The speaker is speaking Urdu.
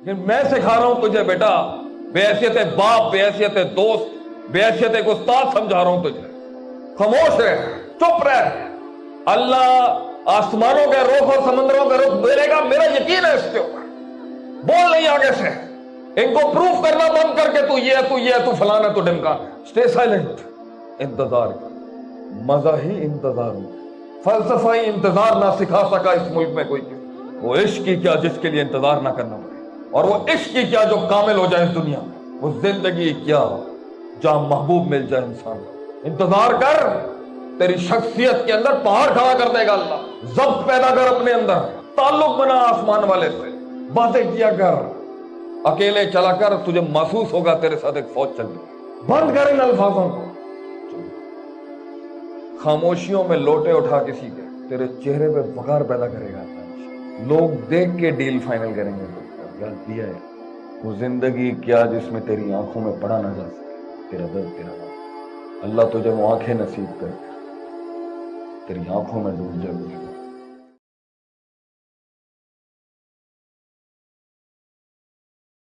میں سکھا رہا ہوں تجھے بیٹا، بے حیثیت باپ، بے حیثیت دوست، بے حیثیت ایک استاد سمجھا رہا ہوں تجھے۔ خاموش رہ، چپ رہ۔ اللہ آسمانوں کے رخ اور سمندروں کے رخ دے گا، میرا یقین ہے اس کے اوپر۔ بول نہیں آگے سے، ان کو پروف کرنا بند کر کے تو یہ ہے، تو یہ ہے، تو فلان ہے، تو ڈمکان۔ اسٹے سائلنٹ، انتظار کر، مزاحی انتظار ہو، فلسفائی انتظار نہ سکھا سکا اس ملک میں کوئی۔ وہ عشق کی کیا جس کے لیے انتظار نہ کرنا پڑے، اور وہ عشق کی کیا جو کامل ہو جائے اس دنیا میں، وہ زندگی کیا جہاں محبوب مل جائے انسان کو۔ انتظار کر، تیری شخصیت کے اندر پہاڑ کھڑا کر دے گا اللہ۔ ضبط پیدا کر اپنے اندر، تعلق بنا آسمان والے سے، باتیں کیا کر، اکیلے چلا کر، تجھے محسوس ہوگا تیرے ساتھ ایک فوج چل رہی۔ بند کر ان الفاظوں کو۔ خاموشیوں میں لوٹے اٹھا کسی کے، تیرے چہرے پہ وقار پیدا کرے گا۔ لوگ دیکھ کے ڈیل فائنل کریں گے، غلطی ہے وہ زندگی کیا جس میں تیری آنکھوں میں پڑا نہ جا سکے تیرا درد، تیرا غم۔ اللہ تجھے وہ آنکھیں نصیب کر، تیری آنکھوں میں ڈوب جائے۔